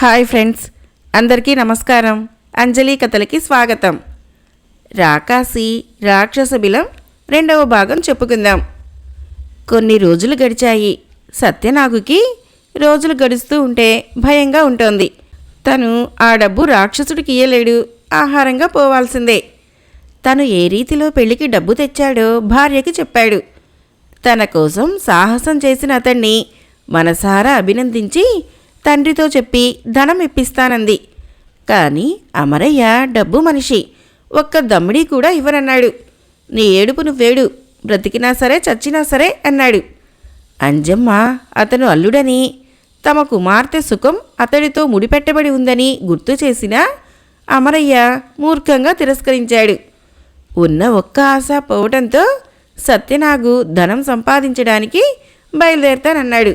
Hi friends, అందరికీ నమస్కారం. అంజలి కథలకి స్వాగతం. రాకాసి రాక్షస బిలం 2వ భాగం చెప్పుకుందాం. కొన్ని రోజులు గడిచాయి. సత్యనాగుకి రోజులు గడుస్తూ ఉంటే భయంగా ఉంటోంది. తను ఆ డబ్బు రాక్షసుడికి ఇయ్యలేడు, ఆహారంగా పోవాల్సిందే. తను ఏ రీతిలో పెళ్లికి డబ్బు తెచ్చాడో భార్యకి చెప్పాడు. తన కోసం సాహసం చేసిన అతన్ని మనసారా అభినందించి తండ్రితో చెప్పి ధనం ఇప్పిస్తానంది. కానీ అమరయ్య డబ్బు మనిషి, ఒక్క దమ్మిడీ కూడా ఇవ్వనన్నాడు. నీ ఏడుపు నువ్వేడు, బ్రతికినా సరే చచ్చినా సరే అన్నాడు. అంజమ్మ అతను అల్లుడని, తమ కుమార్తె సుఖం అతడితో ముడిపెట్టబడి ఉందని గుర్తు చేసినా అమరయ్య మూర్ఖంగా తిరస్కరించాడు. ఉన్న ఒక్క ఆశ పోవటంతో సత్యనాగు ధనం సంపాదించడానికి బయలుదేరతానన్నాడు.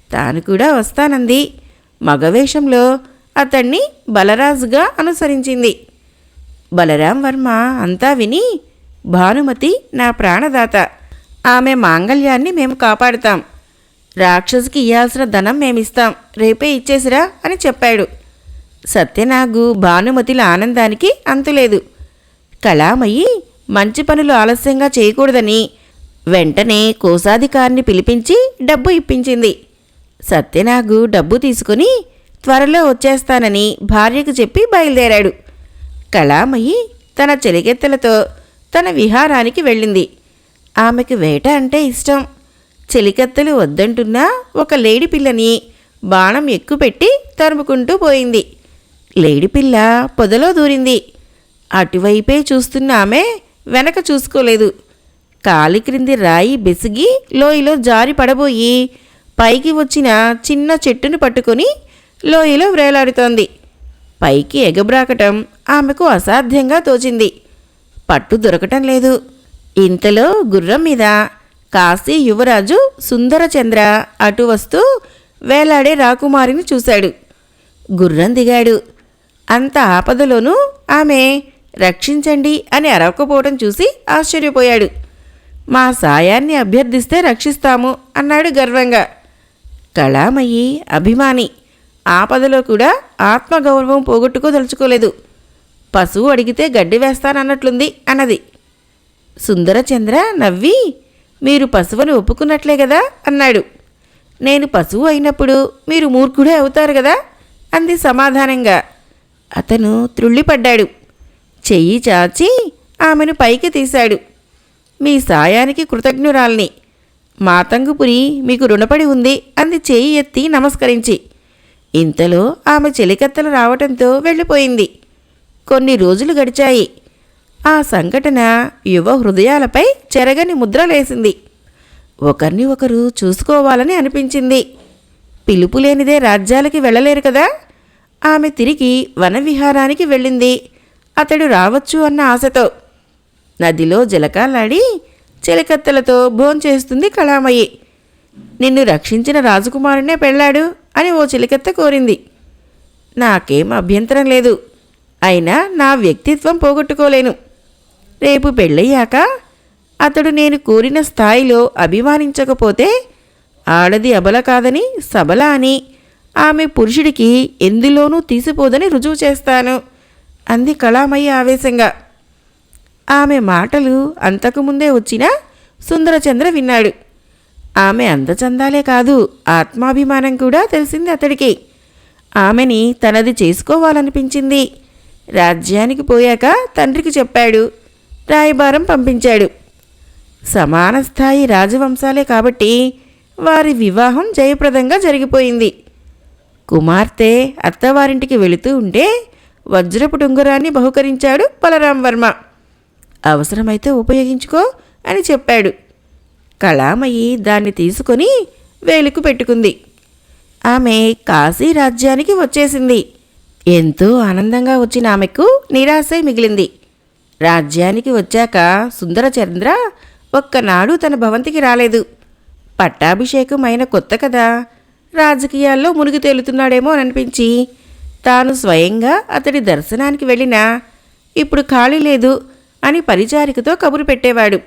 తాను కూడా వస్తానంది. మగవేషంలో అతన్ని బలరాజుగా అనుసరించింది. బలరాం వర్మ అంతా విని, భానుమతి నా ప్రాణదాత, ఆమె మాంగళ్యాన్ని మేము కాపాడుతాం. రాక్షసుకి ఇయ్యాల్సిన ధనం మేమిస్తాం, రేపే ఇచ్చేసిరా అని చెప్పాడు. సత్యనాగు భానుమతిల ఆనందానికి అంతులేదు. కళామయి మంచి పనులు ఆలస్యంగా చేయకూడదని వెంటనే కోశాధికారిని పిలిపించి డబ్బు ఇప్పించింది. సత్యనాగు డబ్బు తీసుకుని త్వరలో వచ్చేస్తానని భార్యకు చెప్పి బయలుదేరాడు. కళామయి తన చెలికెత్తలతో తన విహారానికి వెళ్ళింది. ఆమెకు వేట అంటే ఇష్టం. చెలికత్తెలు వద్దంటున్నా ఒక లేడిపిల్లని బాణం ఎక్కుపెట్టి తరుముకుంటూ పోయింది. లేడిపిల్ల పొదలో దూరింది. అటువైపే చూస్తున్న ఆమె వెనక చూసుకోలేదు. కాలి క్రింది రాయి బెసిగి లోయలో జారి పడబోయి పైకి వచ్చిన చిన్న చెట్టును పట్టుకొని లోయలో వ్రేలాడుతోంది. పైకి ఎగబ్రాకటం ఆమెకు అసాధ్యంగా తోచింది. పట్టు దొరకటం లేదు. ఇంతలో గుర్రం మీద కాశీ యువరాజు సుందరచంద్ర అటు వస్తూ వేలాడే రాకుమారిని చూశాడు. గుర్రం దిగాడు. అంత ఆపదలోనూ ఆమె రక్షించండి అని అరవకపోవటం చూసి ఆశ్చర్యపోయాడు. మా సాయాన్ని అభ్యర్థిస్తే రక్షిస్తాము అన్నాడు గర్వంగా. కళామయి అభిమాని, ఆపదలో కూడా ఆత్మగౌరవం పోగొట్టుకోదలుచుకోలేదు. పశువు అడిగితే గడ్డి వేస్తానన్నట్లుంది అన్నది. సుందరచంద్ర నవ్వి, మీరు పశువుని ఒప్పుకున్నట్లే కదా అన్నాడు. నేను పశువు అయినప్పుడు మీరు మూర్ఖుడే అవుతారు కదా అంది సమాధానంగా. అతను త్రుళ్ళిపడ్డాడు. చెయ్యి చాచి ఆమెను పైకి తీశాడు. మీ సాయానికి కృతజ్ఞురాల్ని. మాతంగుపురి మీకు రుణపడి ఉంది అంది చేయి ఎత్తి నమస్కరించి. ఇంతలో ఆమె చెలికత్తెలు రావటంతో వెళ్ళిపోయింది. కొన్ని రోజులు గడిచాయి. ఆ సంఘటన యువ హృదయాలపై చెరగని ముద్రలేసింది. ఒకరిని ఒకరు చూసుకోవాలని అనిపించింది. పిలుపులేనిదే రాజ్యాలకి వెళ్ళలేరు కదా. ఆమె తిరిగి వనవిహారానికి వెళ్ళింది, అతడు రావచ్చు అన్న ఆశతో. నదిలో జలకాలాడి చెలికత్తెలతో భోంచేస్తుంది కళామయి. నిన్ను రక్షించిన రాజకుమారునే పెళ్ళాడు అని ఓ చెలికత్తె కోరింది. నాకేం అభ్యంతరం లేదు, అయినా నా వ్యక్తిత్వం పోగొట్టుకోలేను. రేపు పెళ్ళయ్యాక అతడు నేను కోరిన స్థాయిలో అభిమానించకపోతే ఆడది అబల కాదని సబల అని, ఆమె పురుషుడికి ఎందులోనూ తీసిపోదని రుజువు చేస్తాను అంది కళామయి ఆవేశంగా. ఆమె మాటలు అంతకుముందే వచ్చినా సుందరచంద్ర విన్నాడు. ఆమె అందచందాలే కాదు, ఆత్మాభిమానం కూడా తెలిసింది అతడికి. ఆమెని తనది చేసుకోవాలనిపించింది. రాజ్యానికి పోయాక తండ్రికి చెప్పాడు. రాయబారం పంపించాడు. సమాన స్థాయి రాజవంశాలే కాబట్టి వారి వివాహం జయప్రదంగా జరిగిపోయింది. కుమార్తె అత్తవారింటికి వెళుతూ ఉంటే వజ్రపు టుంగరాన్ని బహుకరించాడు బలరాం వర్మ. అవసరమైతే ఉపయోగించుకో అని చెప్పాడు. కళామయి దాన్ని తీసుకొని వేలుకు పెట్టుకుంది. ఆమె కాశీ రాజ్యానికి వచ్చేసింది. ఎంతో ఆనందంగా వచ్చిన ఆమెకు నిరాశే మిగిలింది. రాజ్యానికి వచ్చాక సుందరచంద్ర ఒక్కనాడు తన భవంతికి రాలేదు. పట్టాభిషేకం అయిన కొత్త కదా, రాజకీయాల్లో మునిగి తేలుతున్నాడేమో అనిపించి తాను స్వయంగా అతడి దర్శనానికి వెళ్ళినా ఇప్పుడు ఖాళీ లేదు అని పరిచారికతో కబురు పెట్టేవాడు.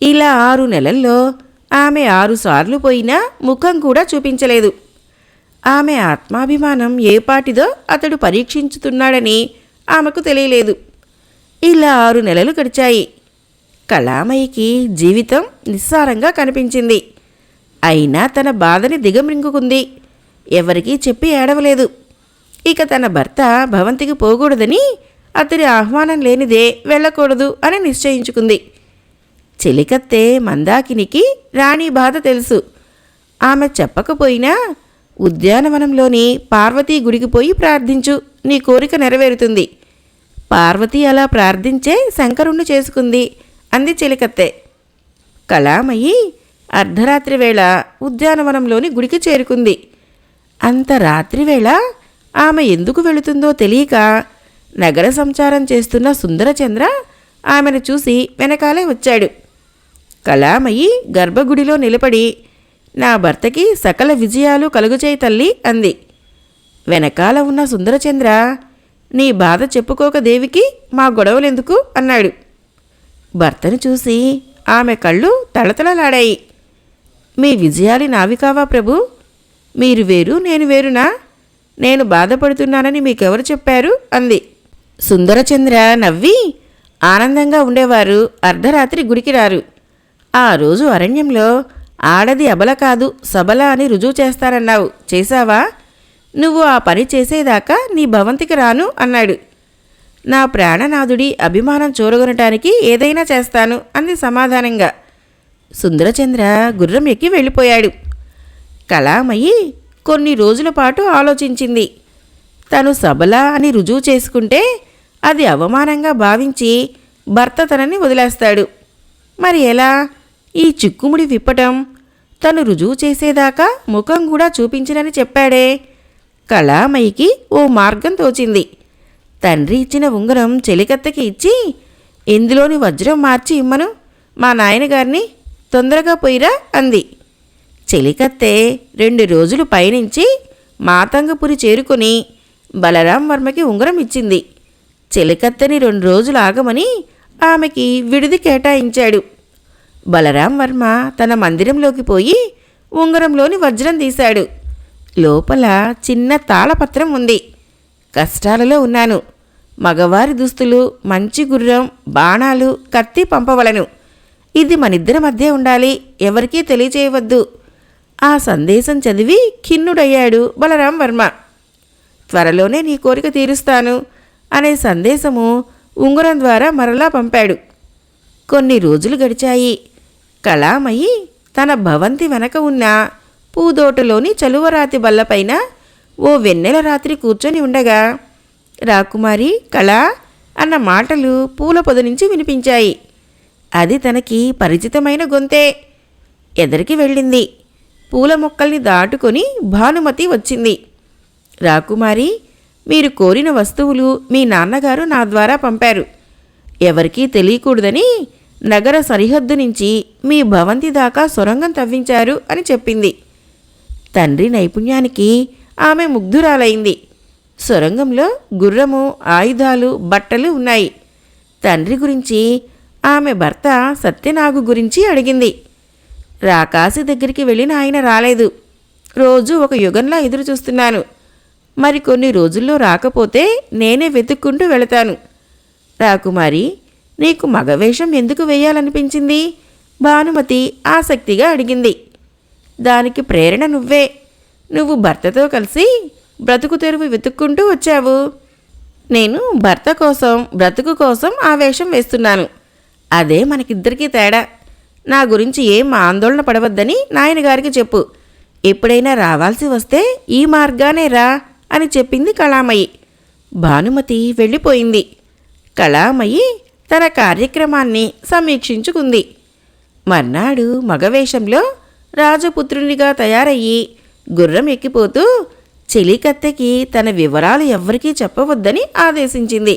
ఇలా 6 నెలల్లో ఆమె 6 సార్లు పోయినా ముఖం కూడా చూపించలేదు. ఆమె ఆత్మాభిమానం ఏపాటిదో అతడు పరీక్షించుతున్నాడని ఆమెకు తెలియలేదు. ఇలా 6 నెలలు గడిచాయి. కళామయికి జీవితం నిస్సారంగా కనిపించింది. అయినా తన బాధని దిగమ్రింగుకుంది. ఎవరికీ చెప్పి ఏడవలేదు. ఇక తన భర్త భవంతికి పోకూడదని, అతడి ఆహ్వానం లేనిదే వెళ్ళకూడదు అని నిశ్చయించుకుంది. చెలికత్తె మందాకినికి రాణి బాధ తెలుసు. ఆమె చెప్పకపోయినా ఉద్యానవనంలోని పార్వతీ గుడికి పోయి ప్రార్థించు, నీ కోరిక నెరవేరుతుంది. పార్వతి అలా ప్రార్థించే శంకరుణ్ణి చేసుకుంది అంది చెలికత్తె. కళామయి అర్ధరాత్రి వేళ ఉద్యానవనంలోని గుడికి చేరుకుంది. అంత రాత్రివేళ ఆమె ఎందుకు వెళుతుందో తెలియక నగర సంచారం చేస్తున్న సుందరచంద్ర ఆమెను చూసి వెనకాలే వచ్చాడు. కళామయి గర్భగుడిలో నిలబడి, నా భర్తకి సకల విజయాలు కలుగుచేయి తల్లి అంది. వెనకాల ఉన్న సుందరచంద్ర, నీ బాధ చెప్పుకోక దేవికి మా గొడవలెందుకు అన్నాడు. భర్తను చూసి ఆమె కళ్ళు తళతళలాడాయి. మీ విజయాలు నావి కావా ప్రభు? మీరు వేరు, నేను వేరునా? నేను బాధపడుతున్నానని మీకెవరు చెప్పారు అంది. సుందరచంద్ర నవ్వి, ఆనందంగా ఉండేవారు అర్ధరాత్రి గుడికి రారు. ఆ రోజు అరణ్యంలో ఆడది అబల కాదు సబల అని రుజువు చేస్తారన్నావు, చేశావా? నువ్వు ఆ పని చేసేదాకా నీ భవంతికి రాను అన్నాడు. నా ప్రాణనాథుడి అభిమానం చూరగొనటానికి ఏదైనా చేస్తాను అంది సమాధానంగా. సుందరచంద్ర గుర్రం ఎక్కి వెళ్ళిపోయాడు. కళామయి కొన్ని రోజుల పాటు ఆలోచించింది. తను సబల అని రుజువు చేసుకుంటే అది అవమానంగా భావించి భర్త తనని వదిలేస్తాడు. మరి ఎలా? ఈ చిక్కుముడి విప్పటం, తను రుజువు చేసేదాకా ముఖం కూడా చూపించనని చెప్పాడే. కళామయికి ఓ మార్గం తోచింది. తండ్రి ఇచ్చిన ఉంగరం చెలికత్తెకి ఇచ్చి, ఇందులోని వజ్రం మార్చి ఇమ్మను, మా నాయనగారిని తొందరగా పోయిరా అంది. చెలికత్తె 2 రోజులు పయనించి మాతంగపురి చేరుకొని బలరాం వర్మకి ఉంగరం ఇచ్చింది. చెలికత్తెని 2 రోజులు ఆగమని ఆమెకి విడిది కేటాయించాడు. బలరాం వర్మ తన మందిరంలోకి పోయి ఉంగరంలోని వజ్రం తీశాడు. లోపల చిన్న తాళపత్రం ఉంది. కష్టాలలో ఉన్నాను. మగవారి దుస్తులు, మంచి గుర్రం, బాణాలు, కత్తి పంపవలను. ఇది మనిద్దరి మధ్య ఉండాలి, ఎవరికీ తెలియచేయవద్దు. ఆ సందేశం చదివి ఖిన్నుడయ్యాడు బలరాం వర్మ. త్వరలోనే నీ కోరిక తీరుస్తాను అనే సందేశము ఉంగరం ద్వారా మరలా పంపాడు. కొన్ని రోజులు గడిచాయి. కళామయి తన భవంతి వెనక ఉన్న పూదోటలోని చలువరాతి బల్లపైన ఓ వెన్నెల రాత్రి కూర్చొని ఉండగా రాకుమారి కళా అన్న మాటలు పూల పొద నుంచి వినిపించాయి. అది తనకి పరిచితమైన గొంతే. ఎదరికి వెళ్ళింది. పూల మొక్కల్ని దాటుకొని భానుమతి వచ్చింది. రాకుమారి, మీరు కోరిన వస్తువులు మీ నాన్నగారు నా ద్వారా పంపారు. ఎవరికీ తెలియకూడదని నగర సరిహద్దు నుంచి మీ భవంతి దాకా సొరంగం తవ్వించారు అని చెప్పింది. తండ్రి నైపుణ్యానికి ఆమె ముగ్ధురాలైంది. సొరంగంలో గుర్రము, ఆయుధాలు, బట్టలు ఉన్నాయి. తండ్రి గురించి, ఆమె భర్త సత్యనాగు గురించి అడిగింది. రాకాసి దగ్గరికి వెళ్ళిన ఆయన రాలేదు. రోజు ఒక యుగంలా ఎదురు చూస్తున్నాను. మరికొన్ని రోజుల్లో రాకపోతే నేనే వెతుక్కుంటూ వెళతాను. రాకుమారి, నీకు మగవేషం ఎందుకు వేయాలనిపించింది? భానుమతి ఆసక్తిగా అడిగింది. దానికి ప్రేరణ నువ్వే. నువ్వు భర్తతో కలిసి బ్రతుకు తెరువు వెతుక్కుంటూ వచ్చావు. నేను భర్త కోసం, బ్రతుకు కోసం ఆ వేషం వేస్తున్నాను. అదే మనకిద్దరికీ తేడా. నా గురించి ఏం ఆందోళన పడవద్దని నాయనగారికి చెప్పు. ఎప్పుడైనా రావాల్సి వస్తే ఈ మార్గానే రా అని చెప్పింది కళామయి. భానుమతి వెళ్ళిపోయింది. కళామయి తన కార్యక్రమాన్ని సమీక్షించుకుంది. మర్నాడు మగవేషంలో రాజపుత్రునిగా తయారయ్యి గుర్రం ఎక్కిపోతూ చెలికత్తెకి తన వివరాలు ఎవ్వరికీ చెప్పవద్దని ఆదేశించింది.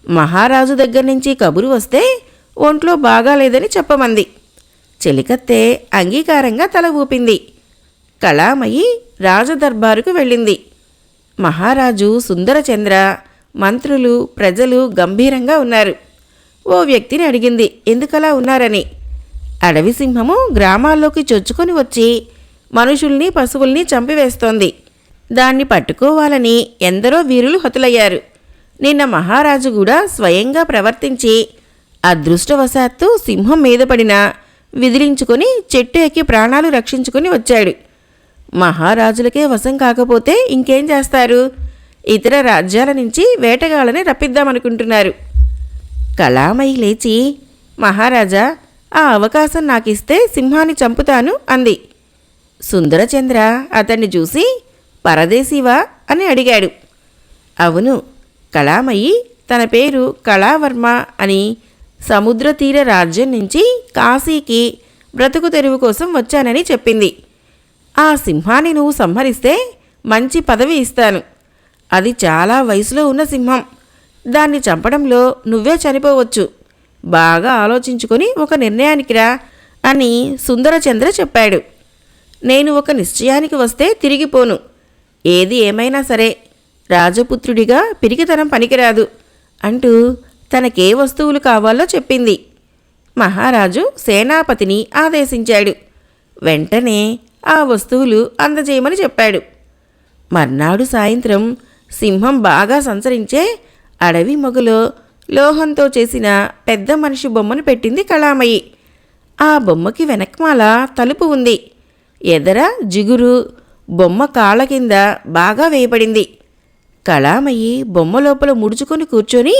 మహారాజు దగ్గర నుంచి కబురు వస్తే ఒంట్లో బాగాలేదని చెప్పమంది. చెలికత్తె అంగీకారంగా తల ఊపింది. కళామయి రాజదర్బారుకు వెళ్ళింది. మహారాజు సుందరచంద్ర, మంత్రులు, ప్రజలు గంభీరంగా ఉన్నారు. ఓ వ్యక్తిని అడిగింది ఎందుకలా ఉన్నారని. అడవి సింహము గ్రామాల్లోకి చొచ్చుకొని వచ్చి మనుషుల్ని, పశువుల్ని చంపివేస్తోంది. దాన్ని పట్టుకోవాలని ఎందరో వీరులు హతులయ్యారు. నిన్న మహారాజు కూడా స్వయంగా ప్రవర్తించి అదృష్టవశాత్తు సింహం మీద పడినా విదిలించుకొని చెట్టు ఎక్కి ప్రాణాలు రక్షించుకొని వచ్చాడు. మహారాజులకే వశం కాకపోతే ఇంకేం చేస్తారు? ఇతర రాజ్యాల నుంచి వేటగాళ్ళని రప్పిద్దామనుకుంటున్నారు. కళామయి లేచి, మహారాజా, ఆ అవకాశం నాకిస్తే సింహాన్ని చంపుతాను అంది. సుందరచంద్ర అతన్ని చూసి, పరదేశీవా అని అడిగాడు. అవును, కళామయి తన పేరు కళావర్మ అని సముద్ర తీర రాజ్యం నుంచి కాశీకి బ్రతుకు తెరువు కోసం వచ్చానని చెప్పింది. ఆ సింహాన్ని నువ్వు సంహరిస్తే మంచి పదవి ఇస్తాను. అది చాలా వయసులో ఉన్న సింహం. దాన్ని చంపడంలో నువ్వే చనిపోవచ్చు. బాగా ఆలోచించుకొని ఒక నిర్ణయానికి రా అని సుందరచంద్ర చెప్పాడు. నేను ఒక నిశ్చయానికి వస్తే తిరిగిపోను. ఏది ఏమైనా సరే రాజపుత్రుడిగా పిరికితనం పనికిరాదు అంటూ తనకే వస్తువులు కావాలో చెప్పింది. మహారాజు సేనాపతిని ఆదేశించాడు. వెంటనే ఆ వస్తువులు అందజేయమని చెప్పాడు. మర్నాడు సాయంత్రం సింహం బాగా సంచరించే అడవి మొగలో లోహంతో చేసిన పెద్ద మనిషి బొమ్మను పెట్టింది కళామయి. ఆ బొమ్మకి వెనక్మాల తలుపు ఉంది. ఎదర జిగురు, బొమ్మ కాళ్ళ కింద బాగా వేయబడింది. కళామయి బొమ్మ లోపల ముడుచుకొని కూర్చొని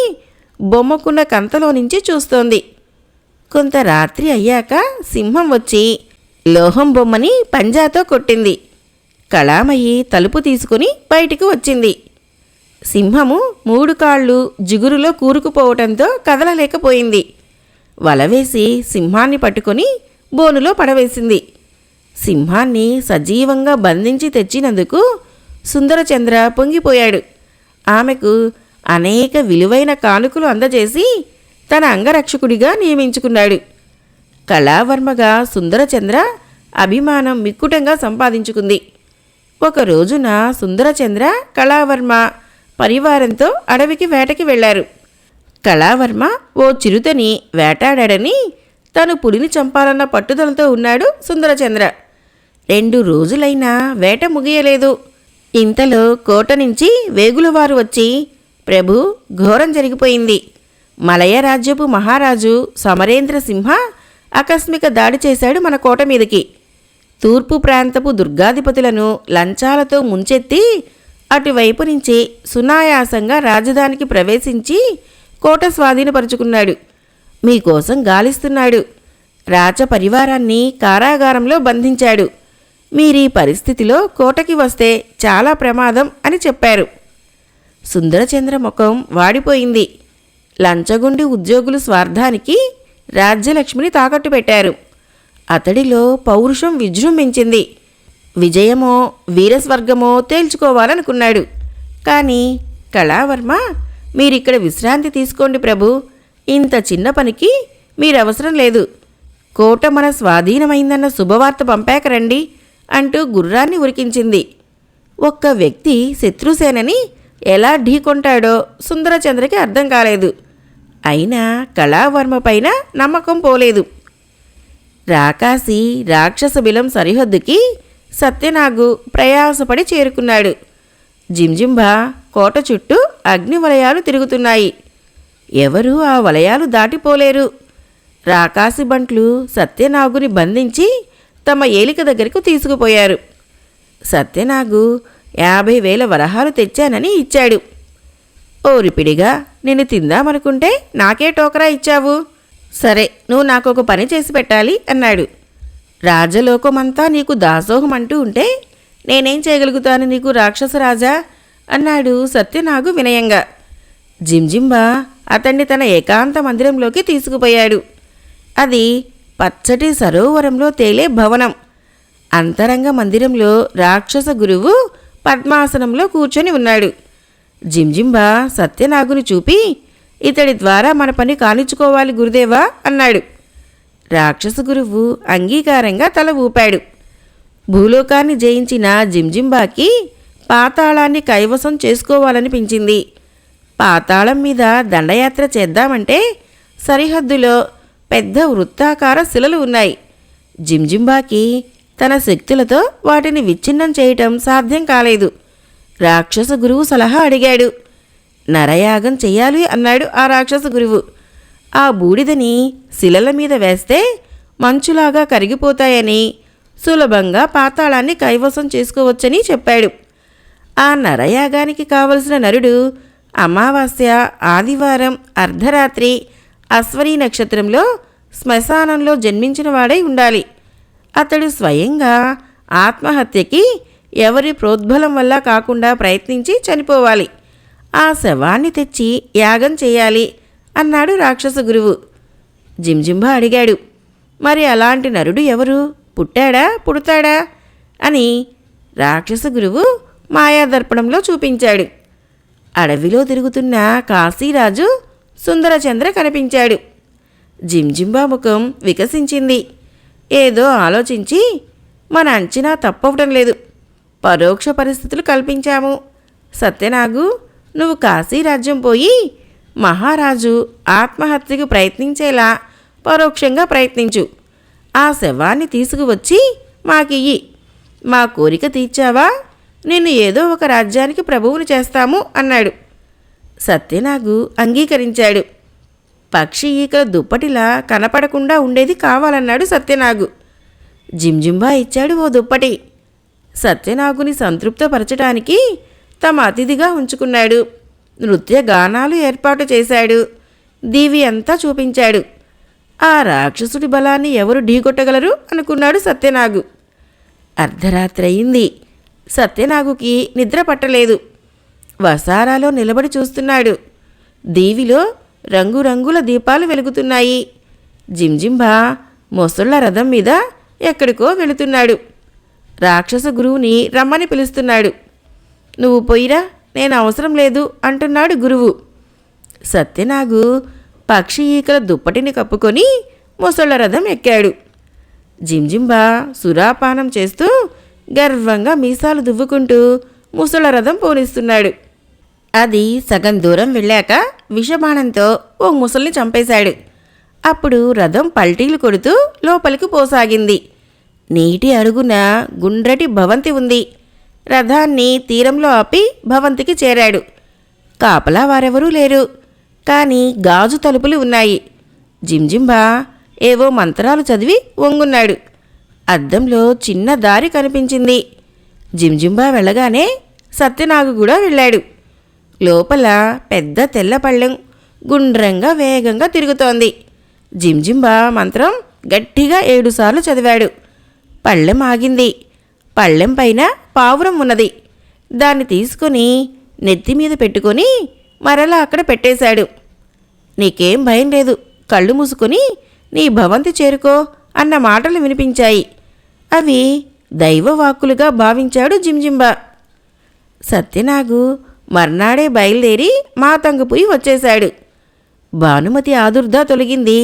బొమ్మకున్న కంతలో నుంచి చూస్తోంది. కొంత రాత్రి అయ్యాక సింహం వచ్చి లోహం బొమ్మని పంజాతో కొట్టింది. కళామయి తలుపు తీసుకుని బయటికి వచ్చింది. సింహము 3 కాళ్ళు జిగురులో కూరుకుపోవటంతో కదలలేకపోయింది. వలవేసి సింహాన్ని పట్టుకొని బోనులో పడవేసింది. సింహాన్ని సజీవంగా బంధించి తెచ్చినందుకు సుందరచంద్ర పొంగిపోయాడు. ఆమెకు అనేక విలువైన కానుకలు అందజేసి తన అంగరక్షకుడిగా నియమించుకున్నాడు. కళావర్మగా సుందరచంద్ర అభిమానం మిక్కుటంగా సంపాదించుకుంది. ఒక రోజున సుందరచంద్ర కళావర్మ పరివారంతో అడవికి వేటకి వెళ్లారు. కళావర్మ ఓ చిరుతని వేటాడాడని తను పులిని చంపాలన్న పట్టుదలతో ఉన్నాడు సుందరచంద్ర. 2 రోజులైనా వేట ముగియలేదు. ఇంతలో కోట నుంచి వేగులవారు వచ్చి, ప్రభు, ఘోరం జరిగిపోయింది. మలయ రాజ్యపు మహారాజు సమరేంద్ర సింహ ఆకస్మిక దాడి చేశాడు మన కోట మీదకి. తూర్పు ప్రాంతపు దుర్గాధిపతులను లంచాలతో ముంచెత్తి అటువైపు నుంచి సునాయాసంగా రాజధానికి ప్రవేశించి కోట స్వాధీనపరుచుకున్నాడు. మీకోసం గాలిస్తున్నాడు. రాజ పరివారాన్ని కారాగారంలో బంధించాడు. మీరీ పరిస్థితిలో కోటకి వస్తే చాలా ప్రమాదం అని చెప్పారు. సుందరచంద్ర ముఖం వాడిపోయింది. లంచగొండి ఉద్యోగులు స్వార్థానికి రాజ్యలక్ష్మిని తాకట్టు పెట్టారు. అతడిలో పౌరుషం విజృంభించింది. విజయమో వీరస్వర్గమో తేల్చుకోవాలనుకున్నాడు. కానీ కళావర్మ, మీరిక్కడ విశ్రాంతి తీసుకోండి ప్రభు, ఇంత చిన్న పనికి మీరవసరం లేదు. కోట మన స్వాధీనమైందన్న శుభవార్త పంపాక రండి అంటూ గుర్రాన్ని ఉరికించింది. ఒక్క వ్యక్తి శత్రుసేనని ఎలా ఢీకొంటాడో సుందరచంద్రకి అర్థం కాలేదు. అయినా కళావర్మ పైన నమ్మకం పోలేదు. రాకాసి రాక్షస బిలం సరిహద్దుకి సత్యనాగు ప్రయాసపడి చేరుకున్నాడు. జింజింబా కోట చుట్టూ అగ్ని వలయాలు తిరుగుతున్నాయి. ఎవరూ ఆ వలయాలు దాటిపోలేరు. రాకాసి బంట్లు సత్యనాగుని బంధించి తమ ఏలిక దగ్గరకు తీసుకుపోయారు. సత్యనాగు 50,000 వరహాలు తెచ్చానని ఇచ్చాడు. ఓరిపిడిగా, నిన్ను తిందామనుకుంటే నాకే టోకరా ఇచ్చావు. సరే, నువ్వు నాకొక పని చేసి పెట్టాలి అన్నాడు. రాజలోకమంతా నీకు దాసోహం అంటూ ఉంటే నేనేం చేయగలుగుతాను నీకు రాక్షసరాజా అన్నాడు సత్యనాగు వినయంగా. జింజింబా అతన్ని తన ఏకాంత మందిరంలోకి తీసుకుపోయాడు. అది పచ్చటి సరోవరంలో తేలే భవనం. అంతరంగ మందిరంలో రాక్షస గురువు పద్మాసనంలో కూర్చొని ఉన్నాడు. జింజింబా సత్యనాగుని చూపి, ఇతడి ద్వారా మన పని కానిచ్చుకోవాలి గురుదేవా అన్నాడు. రాక్షస గురువు అంగీకారంగా తల ఊపాడు. భూలోకాన్ని జయించిన జింజింబాకి పాతాళాన్ని కైవసం చేసుకోవాలనిపించింది. పాతాళం మీద దండయాత్ర చేద్దామంటే సరిహద్దులో పెద్ద వృత్తాకార శిలలు ఉన్నాయి. జింజింబాకి తన శక్తులతో వాటిని విచ్ఛిన్నం చేయటం సాధ్యం కాలేదు. రాక్షస గురువు సలహా అడిగాడు. నరయాగం చెయ్యాలి అన్నాడు ఆ రాక్షస గురువు. ఆ బూడిదని శిలల మీద వేస్తే మంచులాగా కరిగిపోతాయని, సులభంగా పాతాళాన్ని కైవసం చేసుకోవచ్చని చెప్పాడు. ఆ నరయాగానికి కావలసిన నరుడు అమావాస్య, ఆదివారం, అర్ధరాత్రి, అశ్వనీ నక్షత్రంలో శ్మశానంలో జన్మించిన వాడై ఉండాలి. అతడు స్వయంగా ఆత్మహత్యకి ఎవరి ప్రోద్బలం వల్ల కాకుండా ప్రయత్నించి చనిపోవాలి. ఆ శవాన్ని తెచ్చి యాగం చేయాలి అన్నాడు రాక్షస గురువు. జింజింబా అడిగాడు, మరి అలాంటి నరుడు ఎవరు? పుట్టాడా, పుడతాడా అని రాక్షస గురువు మాయాదర్పణంలో చూపించాడు. అడవిలో తిరుగుతున్న కాశీరాజు సుందరచంద్ర కనిపించాడు. జింజింబా ముఖం వికసించింది. ఏదో ఆలోచించి, మన అంచనా తప్పవటం లేదు, పరోక్ష పరిస్థితులు కల్పించాము. సత్యనాగు, నువ్వు కాశీరాజ్యం పోయి మహారాజు ఆత్మహత్యకు ప్రయత్నించేలా పరోక్షంగా ప్రయత్నించు. ఆ శవాన్ని తీసుకువచ్చి మాకియ్యి. మా కోరిక తీర్చావా, నిన్ను ఏదో ఒక రాజ్యానికి ప్రభువుని చేస్తాము అన్నాడు. సత్యనాగు అంగీకరించాడు. పక్షి ఈకల దుప్పటిలా కనపడకుండా ఉండేది కావాలన్నాడు సత్యనాగు. జింజింబా ఇచ్చాడు ఓ దుప్పటి. సత్యనాగుని సంతృప్తపరచడానికి తమ అతిథిగా ఉంచుకున్నాడు. నృత్య గానాలు ఏర్పాటు చేశాడు. దీవి అంతా చూపించాడు. ఆ రాక్షసుడి బలాన్ని ఎవరు ఢీకొట్టగలరు అనుకున్నాడు సత్యనాగు. అర్ధరాత్రయింది. సత్యనాగుకి నిద్ర పట్టలేదు. వసారాలో నిలబడి చూస్తున్నాడు. దీవిలో రంగురంగుల దీపాలు వెలుగుతున్నాయి. జింజింబా మొసళ్ల రథం మీద ఎక్కడికో వెళుతున్నాడు. రాక్షస గురువుని రమ్మని పిలుస్తున్నాడు. నువ్వు పోయిరా, నేను అవసరం లేదు అంటున్నాడు గురువు. సత్యనాగు పక్షి ఈకల దుప్పటిని కప్పుకొని మొసళ్ల రథం ఎక్కాడు. జింజింబా సురాపానం చేస్తూ గర్వంగా మీసాలు దువ్వుకుంటూ ముసళ్ల రథం పోనిస్తున్నాడు. అది సగం దూరం వెళ్ళాక విషబాణంతో ఓ ముసల్ని చంపేశాడు. అప్పుడు రథం పల్టీలు కొడుతూ లోపలికి పోసాగింది. నీటి అడుగున గుండ్రటి భవంతి ఉంది. రథాన్ని తీరంలో ఆపి భవంతికి చేరాడు. కాపలా వారెవరూ లేరు, కానీ గాజు తలుపులు ఉన్నాయి. జింజింబా ఏవో మంత్రాలు చదివి వంగున్నాడు. అద్దంలో చిన్న దారి కనిపించింది. జింజింబా వెళ్ళగానే సత్యనాగు కూడా వెళ్ళాడు. లోపల పెద్ద తెల్ల పళ్ళెం గుండ్రంగా వేగంగా తిరుగుతోంది. జింజింబా మంత్రం గట్టిగా 7 సార్లు చదివాడు. పళ్ళెం ఆగింది. పళ్ళెం పైన పావురం ఉన్నది. దాన్ని తీసుకొని నెత్తిమీద పెట్టుకొని మరలా అక్కడ పెట్టేశాడు. నీకేం భయం లేదు, కళ్ళు మూసుకొని నీ భవంతి చేరుకో అన్న మాటలు వినిపించాయి. అవి దైవవాక్కులుగా భావించాడు జింజింబా. సత్యనాగు మర్నాడే బయలుదేరి మాతంగుపోయి వచ్చేశాడు. భానుమతి ఆదుర్దా తొలగింది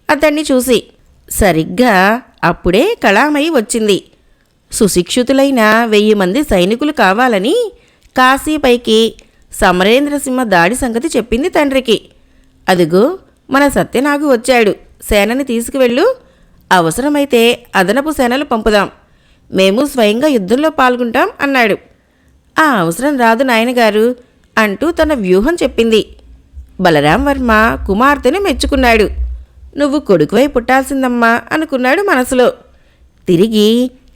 అతన్ని చూసి. సరిగ్గా అప్పుడే కళామయి వచ్చింది. సుశిక్షితులైన 1000 మంది సైనికులు కావాలని కాశీపైకి సమరేంద్రసింహ దాడి సంగతి చెప్పింది తండ్రికి. అదిగో మన సత్యనాగు వచ్చాడు, సేనని తీసుకువెళ్ళు, అవసరమైతే అదనపు సేనలు పంపుదాం, మేము స్వయంగా యుద్ధంలో పాల్గొంటాం అన్నాడు. ఆ అవసరం రాదు నాయనగారు అంటూ తన వ్యూహం చెప్పింది. బలరాం వర్మ కుమార్తెను మెచ్చుకున్నాడు. నువ్వు కొడుకువై పుట్టాల్సిందమ్మా అనుకున్నాడు మనసులో. తిరిగి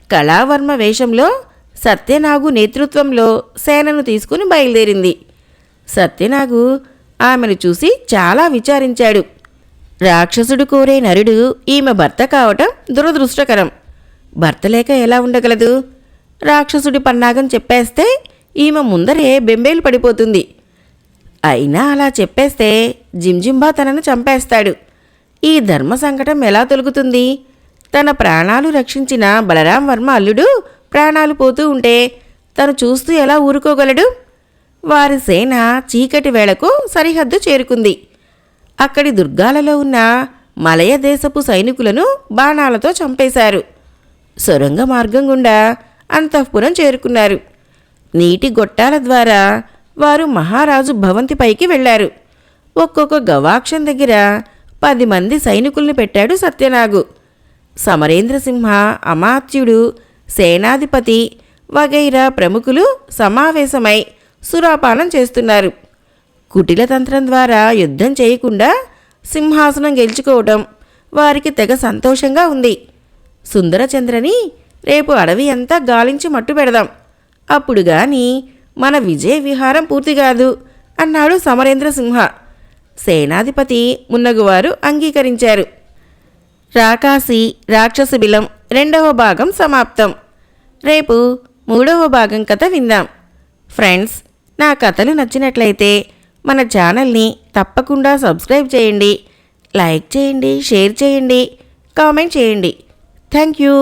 కళావర్మ వేషంలో సత్యనాగు నేతృత్వంలో సేనను తీసుకుని బయలుదేరింది. సత్యనాగు ఆమెను చూసి చాలా విచారించాడు. రాక్షసుడు కోరే నరుడు ఈమె భర్త కావటం దురదృష్టకరం. భర్త లేక ఎలా ఉండగలదు? రాక్షసుడి పన్నాగం చెప్పేస్తే ఈమె ముందరే బెంబేలు పడిపోతుంది. అయినా అలా చెప్పేస్తే జింజింబా తనను చంపేస్తాడు. ఈ ధర్మ సంకటం ఎలా తొలుగుతుంది? తన ప్రాణాలు రక్షించిన బలరాం వర్మ అల్లుడు ప్రాణాలు పోతూ ఉంటే తను చూస్తూ ఎలా ఊరుకోగలడు? వారి సేన చీకటి వేళకు సరిహద్దు చేరుకుంది. అక్కడి దుర్గాలలో ఉన్న మలయ దేశపు సైనికులను బాణాలతో చంపేశారు. సొరంగ మార్గం గుండా అంతఃపురం చేరుకున్నారు. నీటి గొట్టాల ద్వారా వారు మహారాజు భవంతిపైకి వెళ్లారు. ఒక్కొక్క గవాక్షం దగ్గర 10 మంది సైనికుల్ని పెట్టాడు సత్యనాగు. సమరేంద్రసింహ అమాత్యుడు, సేనాధిపతి వగైరా ప్రముఖులు సమావేశమై సురాపానం చేస్తున్నారు. కుటిల తంత్రం ద్వారా యుద్ధం చేయకుండా సింహాసనం గెలుచుకోవటం వారికి తెగ సంతోషంగా ఉంది. సుందరచంద్రని రేపు అడవి అంతా గాలించి మట్టు పెడదాం, అప్పుడు గాని మన విజయ విహారం పూర్తి కాదు అన్నాడు సమరేంద్రసింహ. సేనాధిపతి మున్నగువారు అంగీకరించారు. రాకాసి రాక్షస బిలం 2వ భాగం సమాప్తం. రేపు 3వ భాగం కథ విందాం. ఫ్రెండ్స్, నా కథలు నచ్చినట్లయితే మన ఛానల్ని తప్పకుండా సబ్స్క్రైబ్ చేయండి, లైక్ చేయండి, షేర్ చేయండి, కామెంట్ చేయండి. Thank you.